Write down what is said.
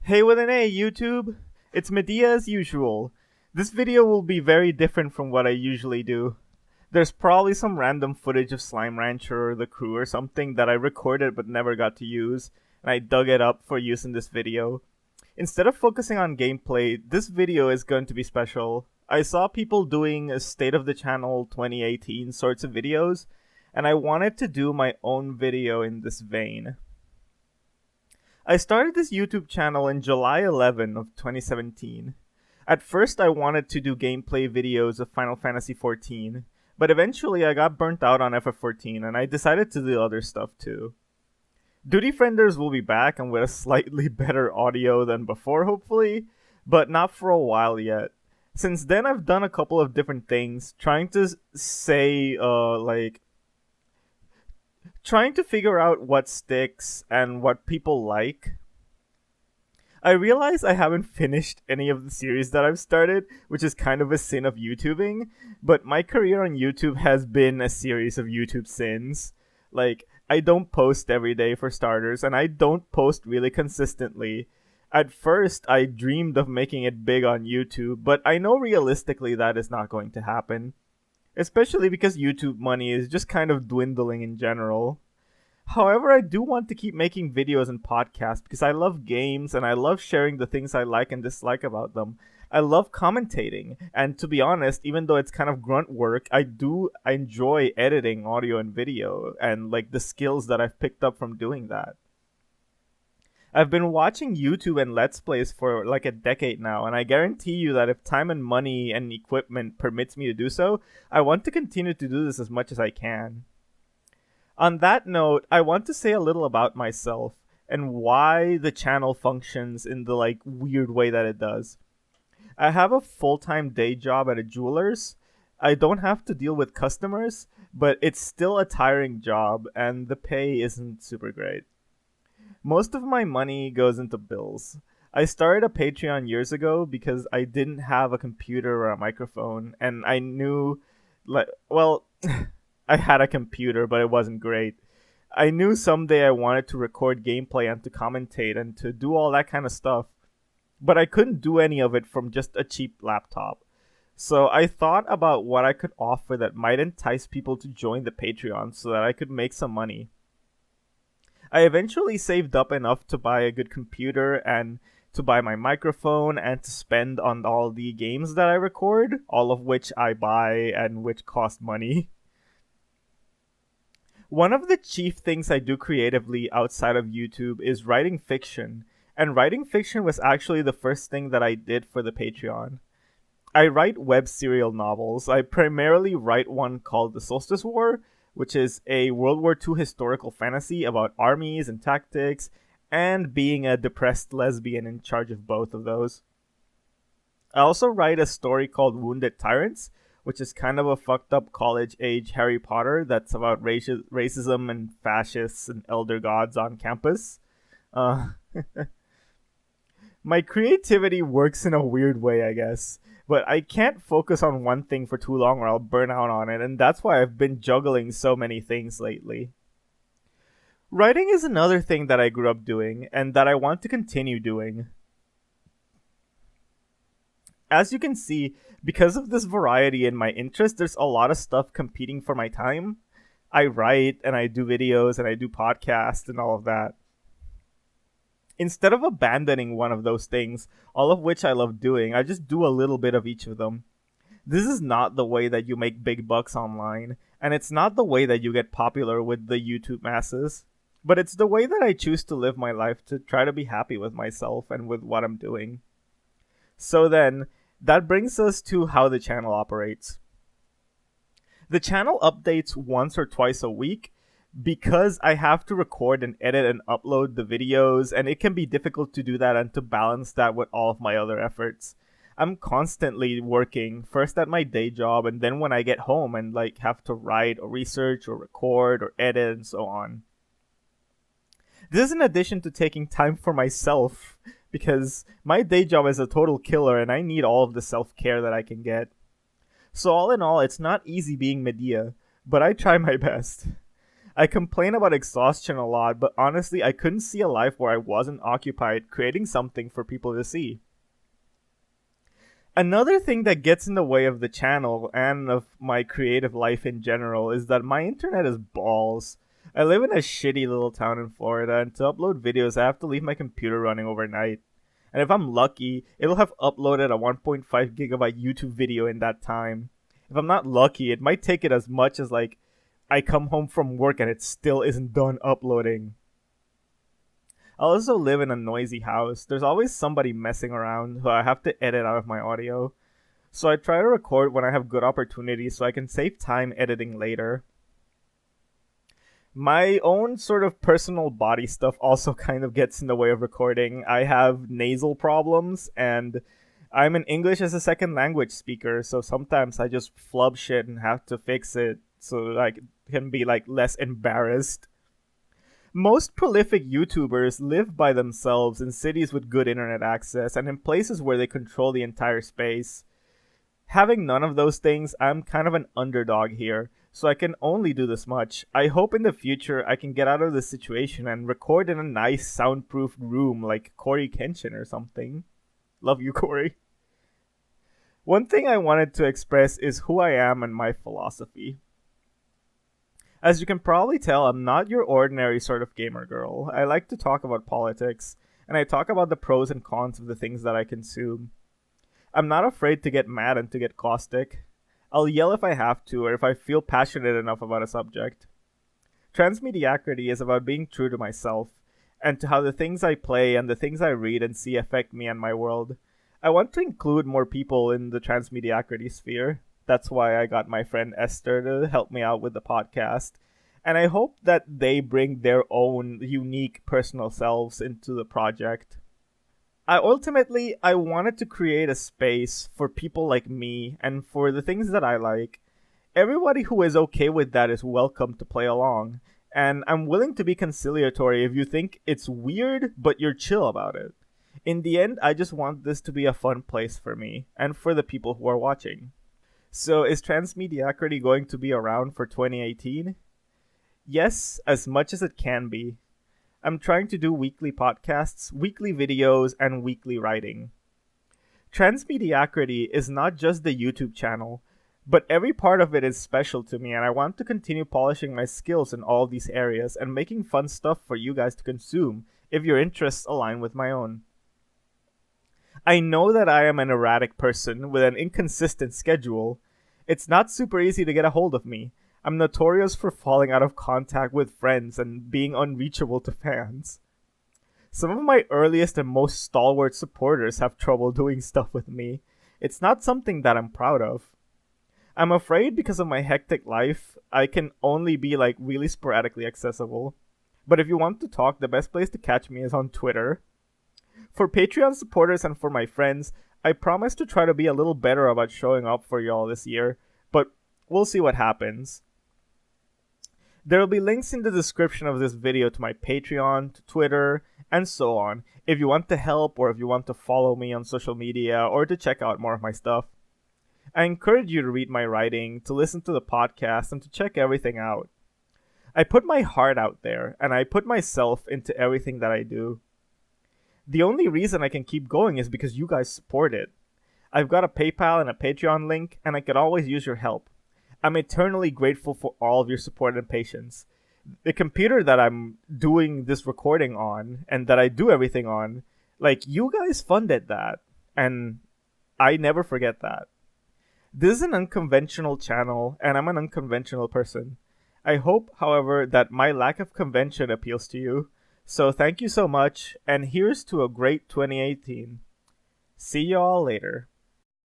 Hey with an A, YouTube! It's Medea as usual. This video will be very different from what I usually do. There's probably some random footage of Slime Rancher or the crew or something that I recorded but never got to use, and I dug it up for use in this video. Instead of focusing on gameplay, this video is going to be special. I saw people doing a State of the Channel 2018 sorts of videos, and I wanted to do my own video in this vein. I started this YouTube channel in July 11 of 2017. At first I wanted to do gameplay videos of Final Fantasy XIV, but eventually I got burnt out on FF14 and I decided to do other stuff too. Duty Frienders will be back and with a slightly better audio than before hopefully, but not for a while yet. Since then I've done a couple of different things, trying to figure out what sticks and what people like. I realize I haven't finished any of the series that I've started, which is kind of a sin of YouTubing, but my career on YouTube has been a series of YouTube sins. I don't post every day for starters, and I don't post really consistently. At first, I dreamed of making it big on YouTube, but I know realistically that is not going to happen. Especially because YouTube money is just kind of dwindling in general. However, I do want to keep making videos and podcasts because I love games and I love sharing the things I like and dislike about them. I love commentating, and to be honest, even though it's kind of grunt work, I enjoy editing audio and video and the skills that I've picked up from doing that. I've been watching YouTube and Let's Plays for a decade now, and I guarantee you that if time and money and equipment permits me to do so, I want to continue to do this as much as I can. On that note, I want to say a little about myself and why the channel functions in the weird way that it does. I have a full-time day job at a jeweler's. I don't have to deal with customers, but it's still a tiring job and the pay isn't super great. Most of my money goes into bills. I started a Patreon years ago because I didn't have a computer or a microphone, and I knew, I had a computer, but it wasn't great. I knew someday I wanted to record gameplay and to commentate and to do all that kind of stuff, but I couldn't do any of it from just a cheap laptop. So I thought about what I could offer that might entice people to join the Patreon so that I could make some money. I eventually saved up enough to buy a good computer and to buy my microphone and to spend on all the games that I record, all of which I buy and which cost money. One of the chief things I do creatively outside of YouTube is writing fiction, and writing fiction was actually the first thing that I did for the Patreon. I write web serial novels. I primarily write one called The Solstice War, which is a World War II historical fantasy about armies and tactics, and being a depressed lesbian in charge of both of those. I also write a story called Wounded Tyrants, which is kind of a fucked up college-age Harry Potter that's about racism and fascists and elder gods on campus. My creativity works in a weird way, I guess. But I can't focus on one thing for too long or I'll burn out on it, and that's why I've been juggling so many things lately. Writing is another thing that I grew up doing, and that I want to continue doing. As you can see, because of this variety in my interest, there's a lot of stuff competing for my time. I write, and I do videos, and I do podcasts, and all of that. Instead of abandoning one of those things, all of which I love doing, I just do a little bit of each of them. This is not the way that you make big bucks online, and it's not the way that you get popular with the YouTube masses, but it's the way that I choose to live my life to try to be happy with myself and with what I'm doing. So then, that brings us to how the channel operates. The channel updates once or twice a week, because I have to record and edit and upload the videos, and it can be difficult to do that and to balance that with all of my other efforts. I'm constantly working, first at my day job, and then when I get home and have to write or research or record or edit and so on. This is in addition to taking time for myself, because my day job is a total killer and I need all of the self-care that I can get. So all in all, it's not easy being Medea, but I try my best. I complain about exhaustion a lot, but honestly, I couldn't see a life where I wasn't occupied creating something for people to see. Another thing that gets in the way of the channel and of my creative life in general is that my internet is balls. I live in a shitty little town in Florida, and to upload videos, I have to leave my computer running overnight. And if I'm lucky, it'll have uploaded a 1.5 gigabyte YouTube video in that time. If I'm not lucky, it might take it as much as like I come home from work and it still isn't done uploading. I also live in a noisy house. There's always somebody messing around who I have to edit out of my audio. So I try to record when I have good opportunities so I can save time editing later. My own sort of personal body stuff also kind of gets in the way of recording. I have nasal problems and I'm an English as a second language speaker, so sometimes I just flub shit and have to fix it so I can be like less embarrassed. Most prolific YouTubers live by themselves in cities with good internet access and in places where they control the entire space. Having none of those things, I'm kind of an underdog here, so I can only do this much. I hope in the future I can get out of this situation and record in a nice soundproof room like Corey Kenshin or something. Love you, Corey. One thing I wanted to express is who I am and my philosophy. As you can probably tell, I'm not your ordinary sort of gamer girl. I like to talk about politics, and I talk about the pros and cons of the things that I consume. I'm not afraid to get mad and to get caustic. I'll yell if I have to, or if I feel passionate enough about a subject. Transmediacrity is about being true to myself, and to how the things I play and the things I read and see affect me and my world. I want to include more people in the Transmediacrity sphere. That's why I got my friend Esther to help me out with the podcast. And I hope that they bring their own unique personal selves into the project. I wanted to create a space for people like me and for the things that I like. Everybody who is okay with that is welcome to play along. And I'm willing to be conciliatory if you think it's weird, but you're chill about it. In the end, I just want this to be a fun place for me and for the people who are watching. So is Transmediacrity going to be around for 2018? Yes, as much as it can be. I'm trying to do weekly podcasts, weekly videos, and weekly writing. Transmediacrity is not just the YouTube channel, but every part of it is special to me, and I want to continue polishing my skills in all these areas and making fun stuff for you guys to consume if your interests align with my own. I know that I am an erratic person with an inconsistent schedule. It's not super easy to get a hold of me. I'm notorious for falling out of contact with friends and being unreachable to fans. Some of my earliest and most stalwart supporters have trouble doing stuff with me. It's not something that I'm proud of. I'm afraid because of my hectic life, I can only be like really sporadically accessible. But if you want to talk, the best place to catch me is on Twitter. For Patreon supporters and for my friends, I promise to try to be a little better about showing up for y'all this year, but we'll see what happens. There will be links in the description of this video to my Patreon, to Twitter, and so on, if you want to help or if you want to follow me on social media or to check out more of my stuff. I encourage you to read my writing, to listen to the podcast, and to check everything out. I put my heart out there, and I put myself into everything that I do. The only reason I can keep going is because you guys support it. I've got a PayPal and a Patreon link, and I could always use your help. I'm eternally grateful for all of your support and patience. The computer that I'm doing this recording on, and that I do everything on, like, you guys funded that, and I never forget that. This is an unconventional channel, and I'm an unconventional person. I hope, however, that my lack of convention appeals to you. So thank you so much, and here's to a great 2018. See y'all later.